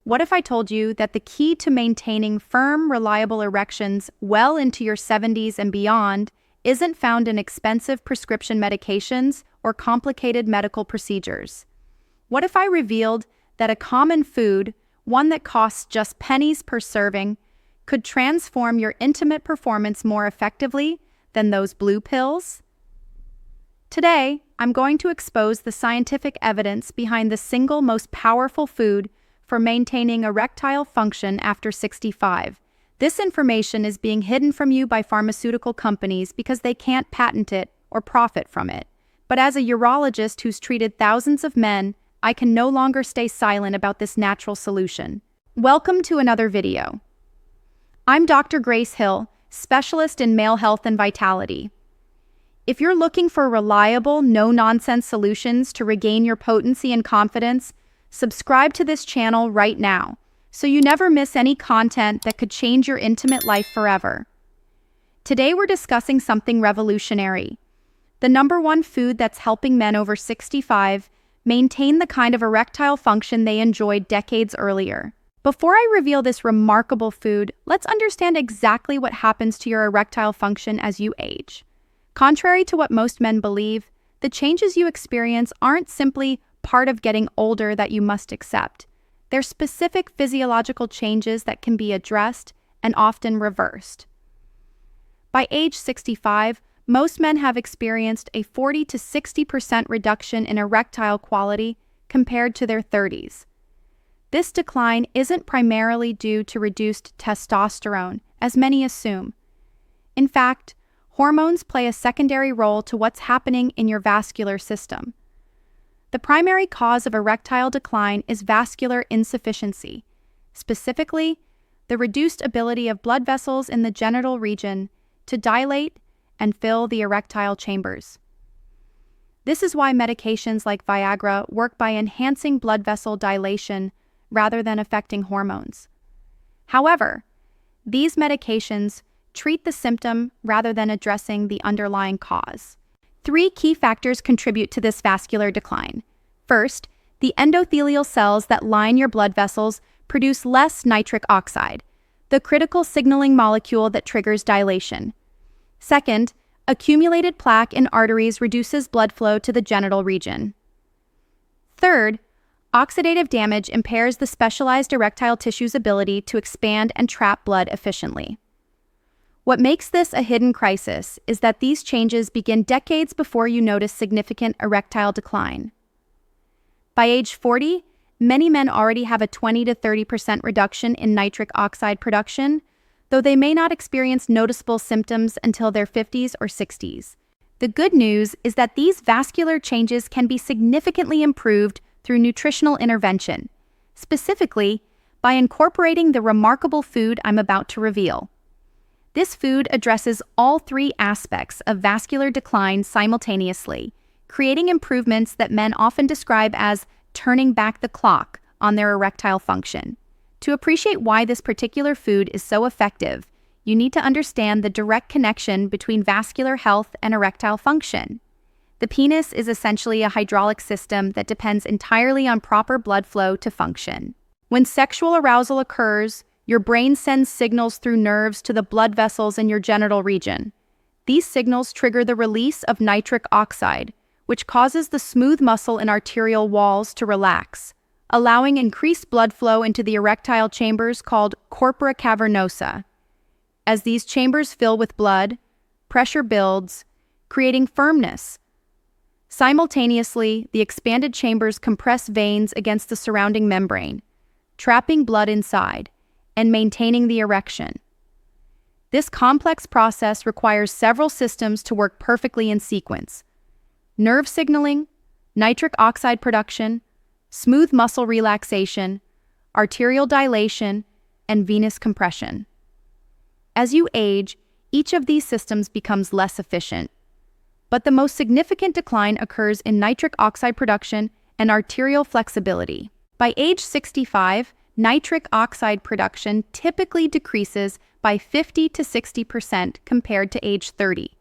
What if I told you that the key to maintaining firm, reliable erections well into your 70s and beyond isn't found in expensive prescription medications or complicated medical procedures? What if I revealed that a common food, one that costs just pennies per serving, could transform your intimate performance more effectively than those blue pills? Today, I'm going to expose the scientific evidence behind the single most powerful food for maintaining erectile function after 65. This information is being hidden from you by pharmaceutical companies because they can't patent it or profit from it. But as a urologist who's treated thousands of men, I can no longer stay silent about this natural solution. Welcome to another video. I'm Dr. Grace Hill, specialist in male health and vitality. If you're looking for reliable, no-nonsense solutions to regain your potency and confidence, subscribe to this channel right now so you never miss any content that could change your intimate life forever. Today we're discussing something revolutionary. The #1 food that's helping men over 65 maintain the kind of erectile function they enjoyed decades earlier. Before I reveal this remarkable food, let's understand exactly what happens to your erectile function as you age. Contrary to what most men believe, the changes you experience aren't simply part of getting older that you must accept. They're specific physiological changes that can be addressed and often reversed. By age 65, most men have experienced a 40 to 60% reduction in erectile quality compared to their 30s. This decline isn't primarily due to reduced testosterone, as many assume. In fact, hormones play a secondary role to what's happening in your vascular system. The primary cause of erectile decline is vascular insufficiency, specifically, the reduced ability of blood vessels in the genital region to dilate and fill the erectile chambers. This is why medications like Viagra work by enhancing blood vessel dilation rather than affecting hormones. However, these medications treat the symptom rather than addressing the underlying cause. 3 key factors contribute to this vascular decline. First, the endothelial cells that line your blood vessels produce less nitric oxide, the critical signaling molecule that triggers dilation. Second, accumulated plaque in arteries reduces blood flow to the genital region. Third, oxidative damage impairs the specialized erectile tissue's ability to expand and trap blood efficiently. What makes this a hidden crisis is that these changes begin decades before you notice significant erectile decline. By age 40, many men already have a 20 to 30% reduction in nitric oxide production, though they may not experience noticeable symptoms until their 50s or 60s. The good news is that these vascular changes can be significantly improved through nutritional intervention, specifically by incorporating the remarkable food I'm about to reveal. This food addresses all 3 aspects of vascular decline simultaneously, creating improvements that men often describe as turning back the clock on their erectile function. To appreciate why this particular food is so effective, you need to understand the direct connection between vascular health and erectile function. The penis is essentially a hydraulic system that depends entirely on proper blood flow to function. When sexual arousal occurs, your brain sends signals through nerves to the blood vessels in your genital region. These signals trigger the release of nitric oxide, which causes the smooth muscle and arterial walls to relax, allowing increased blood flow into the erectile chambers called corpora cavernosa. As these chambers fill with blood, pressure builds, creating firmness. Simultaneously, the expanded chambers compress veins against the surrounding membrane, trapping blood inside and maintaining the erection. This complex process requires several systems to work perfectly in sequence: nerve signaling, nitric oxide production, smooth muscle relaxation, arterial dilation, and venous compression. As you age, each of these systems becomes less efficient, but the most significant decline occurs in nitric oxide production and arterial flexibility. By age 65, nitric oxide production typically decreases by 50 to 60% compared to age 30.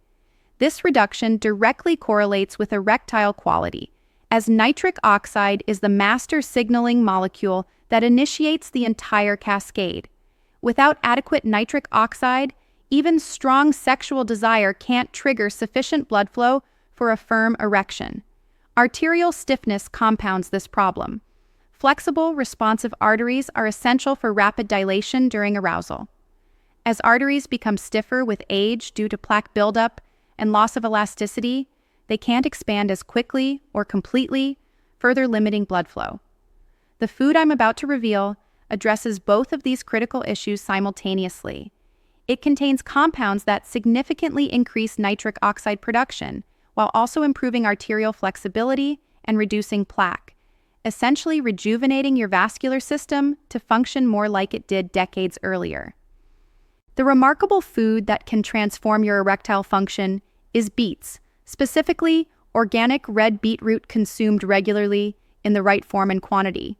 This reduction directly correlates with erectile quality, as nitric oxide is the master signaling molecule that initiates the entire cascade. Without adequate nitric oxide, even strong sexual desire can't trigger sufficient blood flow for a firm erection. Arterial stiffness compounds this problem. Flexible, responsive arteries are essential for rapid dilation during arousal. As arteries become stiffer with age due to plaque buildup and loss of elasticity, they can't expand as quickly or completely, further limiting blood flow. The food I'm about to reveal addresses both of these critical issues simultaneously. It contains compounds that significantly increase nitric oxide production, while also improving arterial flexibility and reducing plaque, essentially rejuvenating your vascular system to function more like it did decades earlier. The remarkable food that can transform your erectile function is beets, specifically organic red beetroot consumed regularly in the right form and quantity.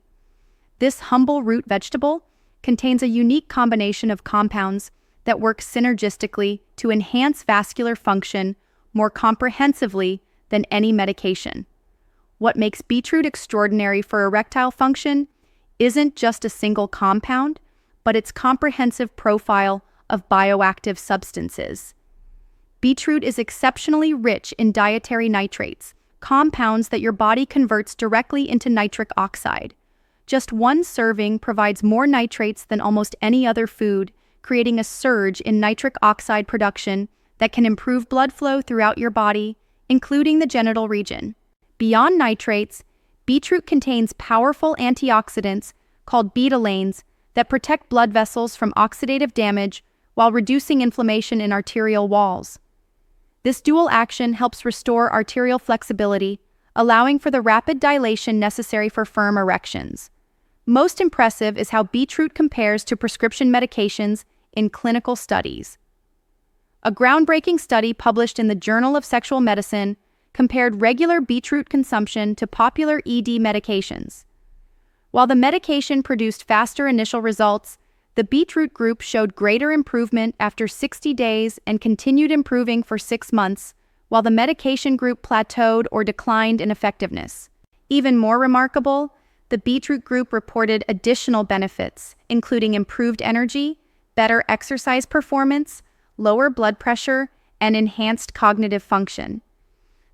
This humble root vegetable contains a unique combination of compounds that work synergistically to enhance vascular function more comprehensively than any medication. What makes beetroot extraordinary for erectile function isn't just a single compound, but its comprehensive profile of bioactive substances. Beetroot is exceptionally rich in dietary nitrates, compounds that your body converts directly into nitric oxide. Just one serving provides more nitrates than almost any other food, creating a surge in nitric oxide production that can improve blood flow throughout your body, including the genital region. Beyond nitrates, beetroot contains powerful antioxidants called betalains that protect blood vessels from oxidative damage while reducing inflammation in arterial walls. This dual action helps restore arterial flexibility, allowing for the rapid dilation necessary for firm erections. Most impressive is how beetroot compares to prescription medications in clinical studies. A groundbreaking study published in the Journal of Sexual Medicine compared regular beetroot consumption to popular ED medications. While the medication produced faster initial results, the beetroot group showed greater improvement after 60 days and continued improving for 6 months, while the medication group plateaued or declined in effectiveness. Even more remarkable, the beetroot group reported additional benefits, including improved energy, better exercise performance, lower blood pressure, and enhanced cognitive function.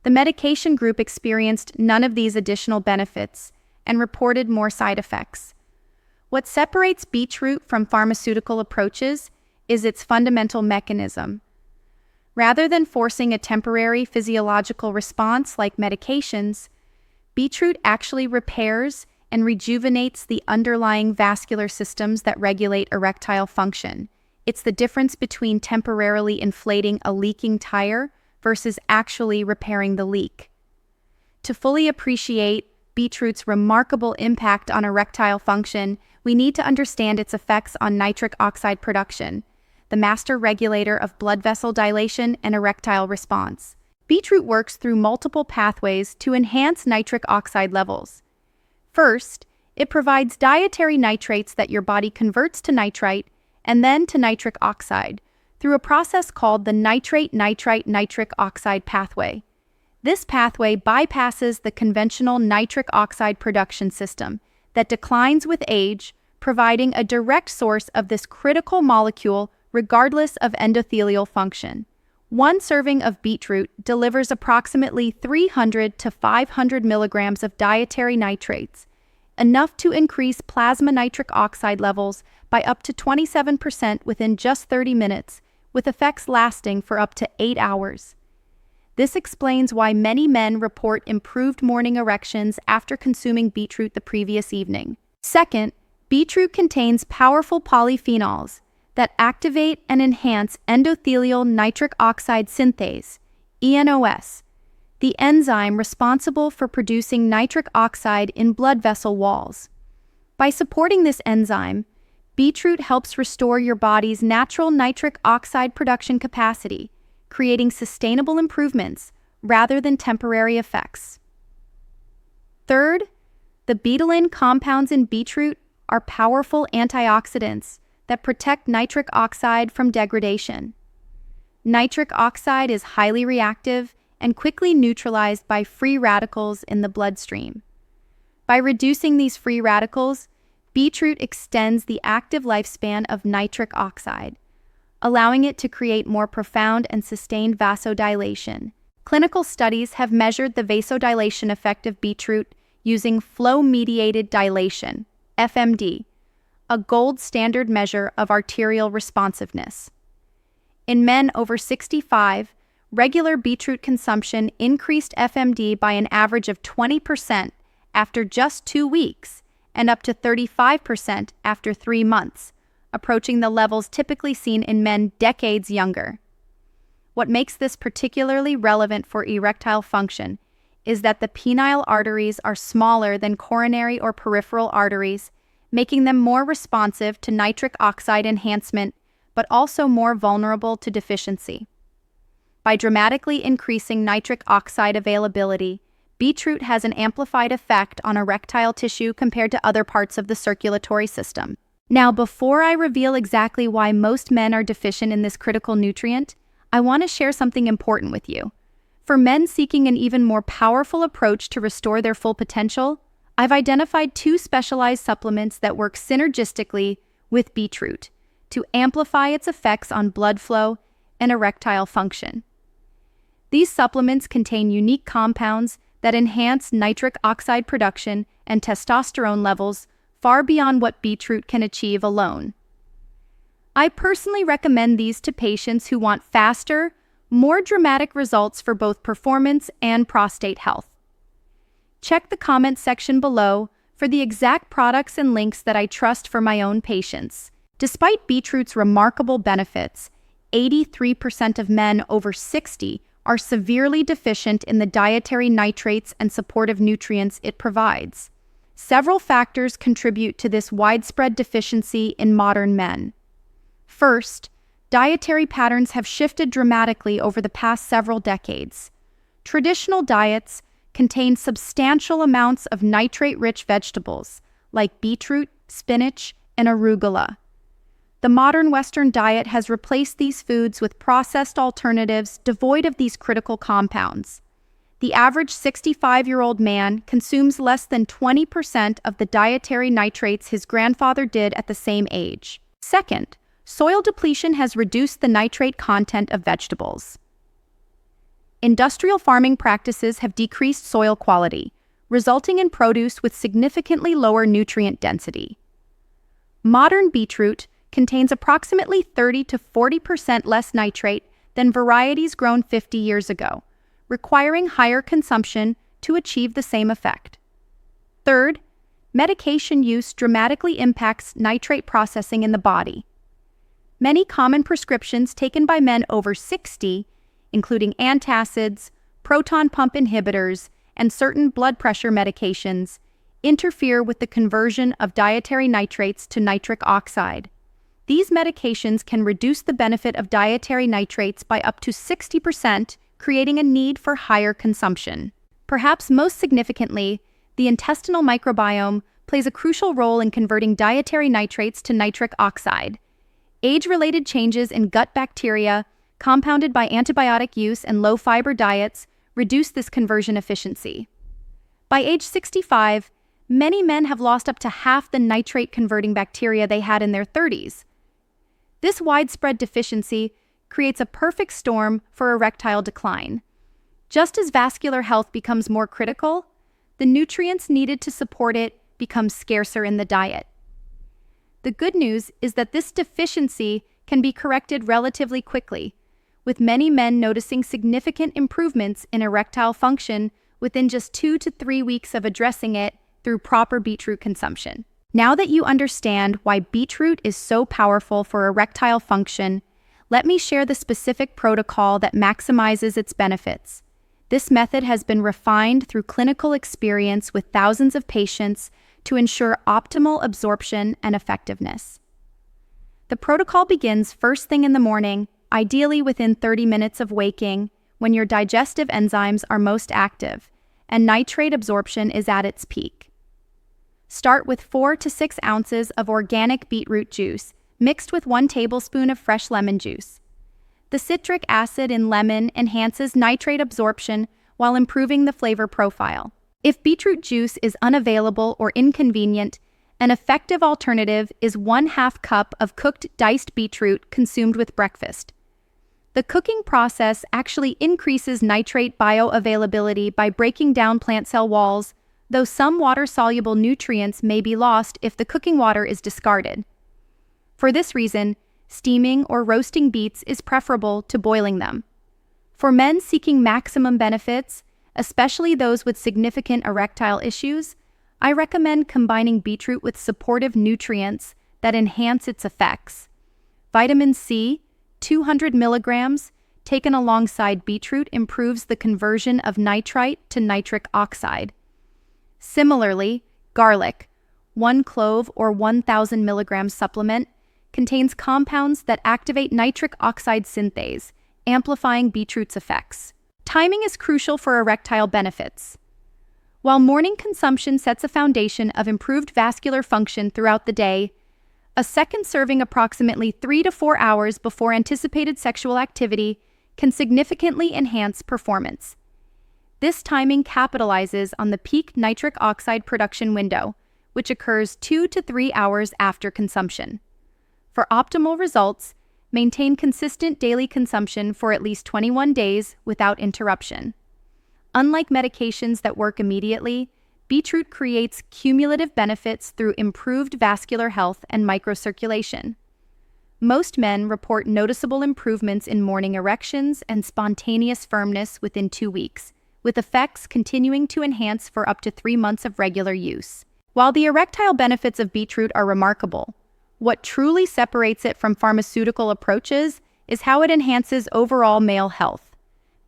The medication group experienced none of these additional benefits and reported more side effects. What separates beetroot from pharmaceutical approaches is its fundamental mechanism. Rather than forcing a temporary physiological response like medications, beetroot actually repairs and rejuvenates the underlying vascular systems that regulate erectile function. It's the difference between temporarily inflating a leaking tire versus actually repairing the leak. To fully appreciate beetroot's remarkable impact on erectile function, we need to understand its effects on nitric oxide production, the master regulator of blood vessel dilation and erectile response. Beetroot works through multiple pathways to enhance nitric oxide levels. First, it provides dietary nitrates that your body converts to nitrite and then to nitric oxide through a process called the nitrate-nitrite-nitric oxide pathway. This pathway bypasses the conventional nitric oxide production system that declines with age, providing a direct source of this critical molecule regardless of endothelial function. One serving of beetroot delivers approximately 300 to 500 milligrams of dietary nitrates, enough to increase plasma nitric oxide levels by up to 27% within just 30 minutes, with effects lasting for up to 8 hours. This explains why many men report improved morning erections after consuming beetroot the previous evening. Second, beetroot contains powerful polyphenols that activate and enhance endothelial nitric oxide synthase, ENOS, the enzyme responsible for producing nitric oxide in blood vessel walls. By supporting this enzyme, beetroot helps restore your body's natural nitric oxide production capacity, creating sustainable improvements rather than temporary effects. Third, the betalain compounds in beetroot are powerful antioxidants that protect nitric oxide from degradation. Nitric oxide is highly reactive and quickly neutralized by free radicals in the bloodstream. By reducing these free radicals, Beetroot extends the active lifespan of nitric oxide, allowing it to create more profound and sustained vasodilation. Clinical studies have measured the vasodilation effect of beetroot using flow-mediated dilation, FMD, a gold standard measure of arterial responsiveness. In men over 65, regular beetroot consumption increased FMD by an average of 20% after just 2 weeks and up to 35% after 3 months, approaching the levels typically seen in men decades younger. What makes this particularly relevant for erectile function is that the penile arteries are smaller than coronary or peripheral arteries, making them more responsive to nitric oxide enhancement, but also more vulnerable to deficiency. By dramatically increasing nitric oxide availability, beetroot has an amplified effect on erectile tissue compared to other parts of the circulatory system. Now, before I reveal exactly why most men are deficient in this critical nutrient, I want to share something important with you. For men seeking an even more powerful approach to restore their full potential, I've identified 2 specialized supplements that work synergistically with beetroot to amplify its effects on blood flow and erectile function. These supplements contain unique compounds that enhance nitric oxide production and testosterone levels far beyond what beetroot can achieve alone. I personally recommend these to patients who want faster, more dramatic results for both performance and prostate health. Check the comments section below for the exact products and links that I trust for my own patients. Despite beetroot's remarkable benefits, 83% of men over 60 are severely deficient in the dietary nitrates and supportive nutrients it provides. Several factors contribute to this widespread deficiency in modern men. First, dietary patterns have shifted dramatically over the past several decades. Traditional diets contain substantial amounts of nitrate-rich vegetables like beetroot, spinach, and arugula. The modern Western diet has replaced these foods with processed alternatives devoid of these critical compounds. The average 65-year-old man consumes less than 20% of the dietary nitrates his grandfather did at the same age. Second, soil depletion has reduced the nitrate content of vegetables. Industrial farming practices have decreased soil quality, resulting in produce with significantly lower nutrient density. Modern beetroot contains approximately 30 to 40% less nitrate than varieties grown 50 years ago, requiring higher consumption to achieve the same effect. Third, medication use dramatically impacts nitrate processing in the body. Many common prescriptions taken by men over 60, including antacids, proton pump inhibitors, and certain blood pressure medications, interfere with the conversion of dietary nitrates to nitric oxide. These medications can reduce the benefit of dietary nitrates by up to 60%, creating a need for higher consumption. Perhaps most significantly, the intestinal microbiome plays a crucial role in converting dietary nitrates to nitric oxide. Age-related changes in gut bacteria, compounded by antibiotic use and low-fiber diets, reduce this conversion efficiency. By age 65, many men have lost up to half the nitrate-converting bacteria they had in their 30s. This widespread deficiency creates a perfect storm for erectile decline. Just as vascular health becomes more critical, the nutrients needed to support it become scarcer in the diet. The good news is that this deficiency can be corrected relatively quickly, with many men noticing significant improvements in erectile function within just 2 to 3 weeks of addressing it through proper beetroot consumption. Now that you understand why beetroot is so powerful for erectile function, let me share the specific protocol that maximizes its benefits. This method has been refined through clinical experience with thousands of patients to ensure optimal absorption and effectiveness. The protocol begins first thing in the morning, ideally within 30 minutes of waking, when your digestive enzymes are most active and nitrate absorption is at its peak. Start with 4 to 6 ounces of organic beetroot juice mixed with 1 tablespoon of fresh lemon juice. The citric acid in lemon enhances nitrate absorption while improving the flavor profile. If beetroot juice is unavailable or inconvenient, An effective alternative is 1/2 cup of cooked diced beetroot consumed with breakfast. The cooking process actually increases nitrate bioavailability by breaking down plant cell walls, though some water-soluble nutrients may be lost if the cooking water is discarded. For this reason, steaming or roasting beets is preferable to boiling them. For men seeking maximum benefits, especially those with significant erectile issues, I recommend combining beetroot with supportive nutrients that enhance its effects. Vitamin C, 200 milligrams, taken alongside beetroot improves the conversion of nitrite to nitric oxide. Similarly, garlic, 1 clove or 1,000 milligrams supplement, contains compounds that activate nitric oxide synthase, amplifying beetroot's effects. Timing is crucial for erectile benefits. While morning consumption sets a foundation of improved vascular function throughout the day, a second serving approximately 3 to 4 hours before anticipated sexual activity can significantly enhance performance. This timing capitalizes on the peak nitric oxide production window, which occurs 2 to 3 hours after consumption. For optimal results, maintain consistent daily consumption for at least 21 days without interruption. Unlike medications that work immediately, beetroot creates cumulative benefits through improved vascular health and microcirculation. Most men report noticeable improvements in morning erections and spontaneous firmness within 2 weeks, with effects continuing to enhance for up to 3 months of regular use. While the erectile benefits of beetroot are remarkable, what truly separates it from pharmaceutical approaches is how it enhances overall male health.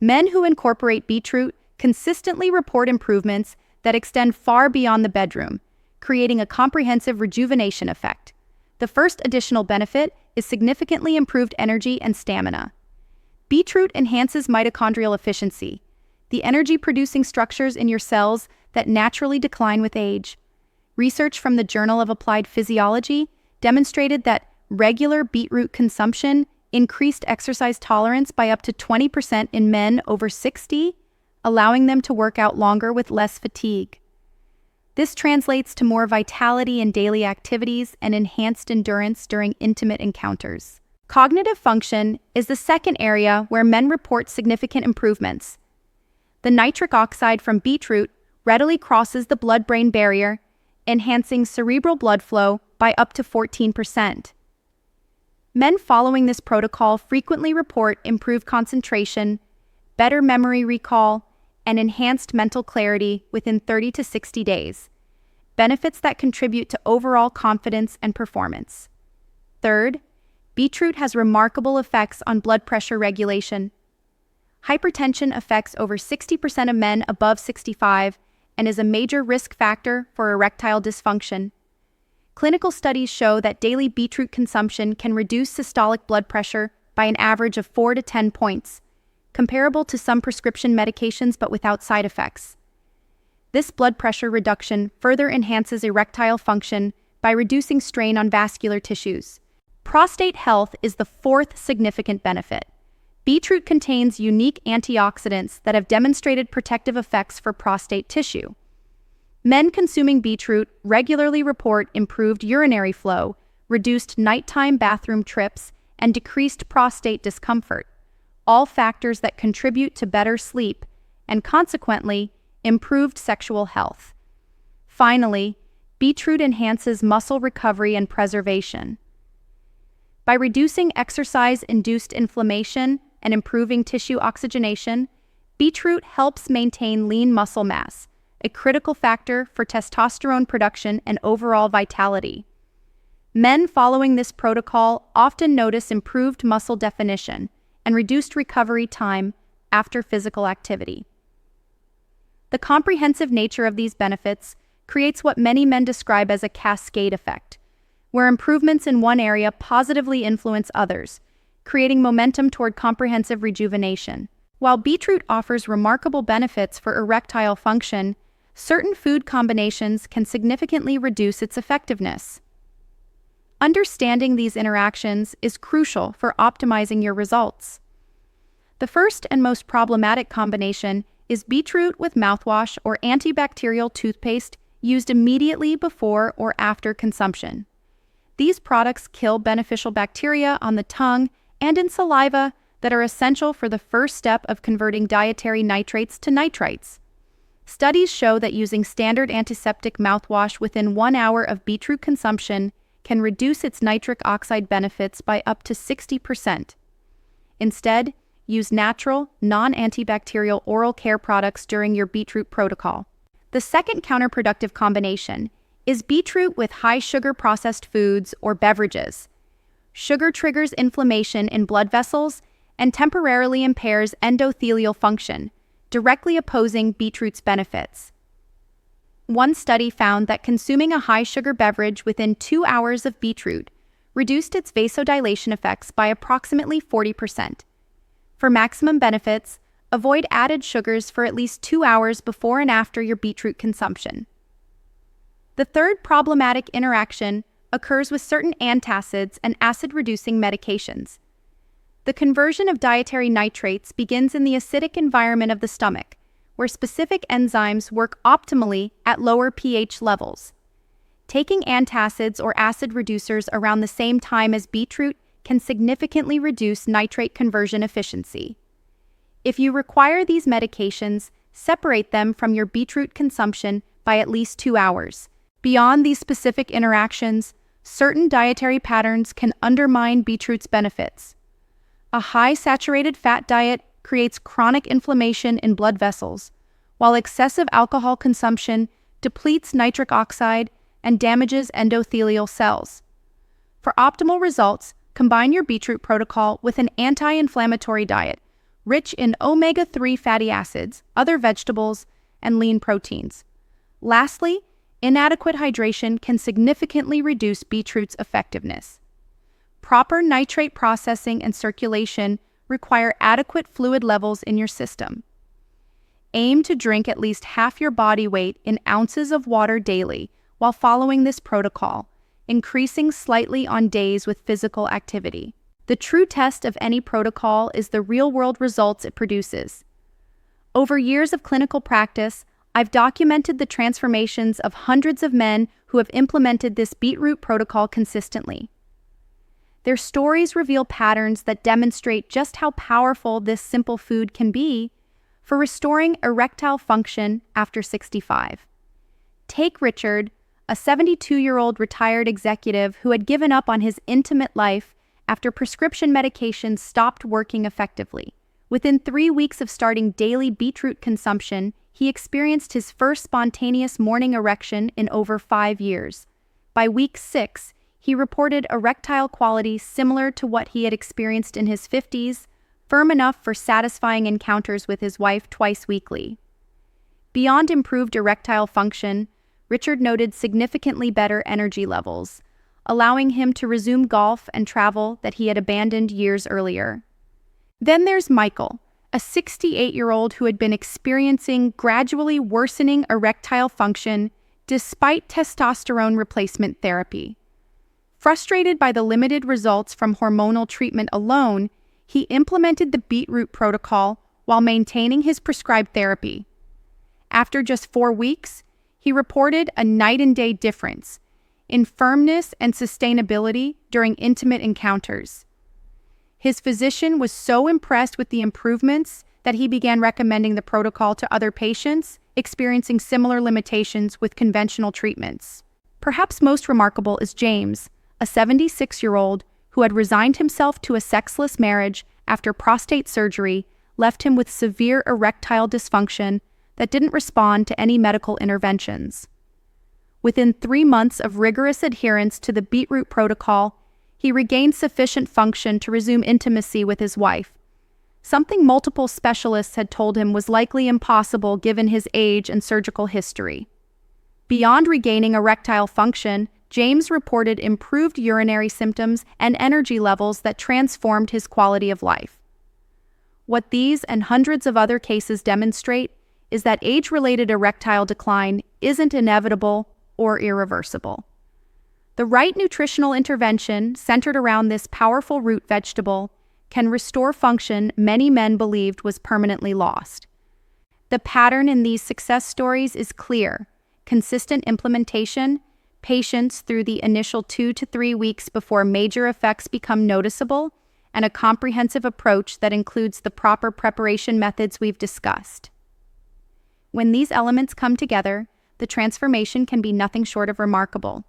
Men who incorporate beetroot consistently report improvements that extend far beyond the bedroom, creating a comprehensive rejuvenation effect. The first additional benefit is significantly improved energy and stamina. Beetroot enhances mitochondrial efficiency, the energy-producing structures in your cells that naturally decline with age. Research from the Journal of Applied Physiology demonstrated that regular beetroot consumption increased exercise tolerance by up to 20% in men over 60, allowing them to work out longer with less fatigue. This translates to more vitality in daily activities and enhanced endurance during intimate encounters. Cognitive function is the second area where men report significant improvements. The nitric oxide from beetroot readily crosses the blood-brain barrier, enhancing cerebral blood flow by up to 14%. Men following this protocol frequently report improved concentration, better memory recall, and enhanced mental clarity within 30 to 60 days, benefits that contribute to overall confidence and performance. Third, beetroot has remarkable effects on blood pressure regulation. Hypertension affects over 60% of men above 65 and is a major risk factor for erectile dysfunction. Clinical studies show that daily beetroot consumption can reduce systolic blood pressure by an average of 4 to 10 points, comparable to some prescription medications but without side effects. This blood pressure reduction further enhances erectile function by reducing strain on vascular tissues. Prostate health is the fourth significant benefit. Beetroot contains unique antioxidants that have demonstrated protective effects for prostate tissue. Men consuming beetroot regularly report improved urinary flow, reduced nighttime bathroom trips, and decreased prostate discomfort, all factors that contribute to better sleep and, consequently, improved sexual health. Finally, beetroot enhances muscle recovery and preservation. By reducing exercise-induced inflammation and improving tissue oxygenation, beetroot helps maintain lean muscle mass, a critical factor for testosterone production and overall vitality. Men following this protocol often notice improved muscle definition and reduced recovery time after physical activity. The comprehensive nature of these benefits creates what many men describe as a cascade effect, where improvements in one area positively influence others, creating momentum toward comprehensive rejuvenation. While beetroot offers remarkable benefits for erectile function, certain food combinations can significantly reduce its effectiveness. Understanding these interactions is crucial for optimizing your results. The first and most problematic combination is beetroot with mouthwash or antibacterial toothpaste used immediately before or after consumption. These products kill beneficial bacteria on the tongue and in saliva that are essential for the first step of converting dietary nitrates to nitrites. Studies show that using standard antiseptic mouthwash within 1 hour of beetroot consumption can reduce its nitric oxide benefits by up to 60%. Instead, use natural, non-antibacterial oral care products during your beetroot protocol. The second counterproductive combination is beetroot with high-sugar processed foods or beverages. Sugar triggers inflammation in blood vessels and temporarily impairs endothelial function, directly opposing beetroot's benefits. One study found that consuming a high-sugar beverage within 2 hours of beetroot reduced its vasodilation effects by approximately 40%. For maximum benefits, avoid added sugars for at least 2 hours before and after your beetroot consumption. The third problematic interaction occurs with certain antacids and acid-reducing medications. The conversion of dietary nitrates begins in the acidic environment of the stomach, where specific enzymes work optimally at lower pH levels. Taking antacids or acid reducers around the same time as beetroot can significantly reduce nitrate conversion efficiency. If you require these medications, separate them from your beetroot consumption by at least 2 hours. Beyond these specific interactions, certain dietary patterns can undermine beetroot's benefits. A high saturated fat diet creates chronic inflammation in blood vessels, while excessive alcohol consumption depletes nitric oxide and damages endothelial cells. For optimal results, combine your beetroot protocol with an anti-inflammatory diet, rich in omega-3 fatty acids, other vegetables, and lean proteins. Lastly, inadequate hydration can significantly reduce beetroot's effectiveness. Proper nitrate processing and circulation require adequate fluid levels in your system. Aim to drink at least half your body weight in ounces of water daily while following this protocol, increasing slightly on days with physical activity. The true test of any protocol is the real-world results it produces. Over years of clinical practice, I've documented the transformations of hundreds of men who have implemented this beetroot protocol consistently. Their stories reveal patterns that demonstrate just how powerful this simple food can be for restoring erectile function after 65. Take Richard, a 72-year-old retired executive who had given up on his intimate life after prescription medications stopped working effectively. Within 3 weeks of starting daily beetroot consumption, he experienced his first spontaneous morning erection in over 5 years. By week 6, he reported erectile quality similar to what he had experienced in his 50s, firm enough for satisfying encounters with his wife twice weekly. Beyond improved erectile function, Richard noted significantly better energy levels, allowing him to resume golf and travel that he had abandoned years earlier. Then there's Michael, a 68-year-old who had been experiencing gradually worsening erectile function despite testosterone replacement therapy. Frustrated by the limited results from hormonal treatment alone, he implemented the beetroot protocol while maintaining his prescribed therapy. After just 4 weeks, he reported a night-and-day difference in firmness and sustainability during intimate encounters. His physician was so impressed with the improvements that he began recommending the protocol to other patients experiencing similar limitations with conventional treatments. Perhaps most remarkable is James, a 76-year-old who had resigned himself to a sexless marriage after prostate surgery left him with severe erectile dysfunction that didn't respond to any medical interventions. Within 3 months of rigorous adherence to the beetroot protocol, he regained sufficient function to resume intimacy with his wife, something multiple specialists had told him was likely impossible given his age and surgical history. Beyond regaining erectile function, James reported improved urinary symptoms and energy levels that transformed his quality of life. What these and hundreds of other cases demonstrate is that age-related erectile decline isn't inevitable or irreversible. The right nutritional intervention centered around this powerful root vegetable can restore function many men believed was permanently lost. The pattern in these success stories is clear. consistent implementation, patience through the initial 2 to 3 weeks before major effects become noticeable, and a comprehensive approach that includes the proper preparation methods we've discussed. When these elements come together, the transformation can be nothing short of remarkable.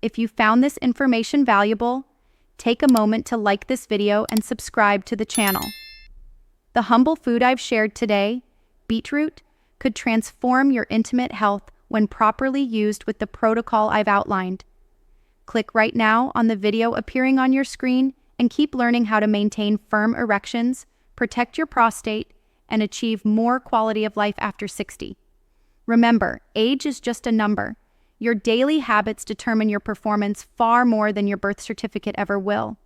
If you found this information valuable, take a moment to like this video and subscribe to the channel. The humble food I've shared today, beetroot, could transform your intimate health when properly used with the protocol I've outlined. Click right now on the video appearing on your screen and keep learning how to maintain firm erections, protect your prostate, and achieve more quality of life after 60. Remember, age is just a number. Your daily habits determine your performance far more than your birth certificate ever will.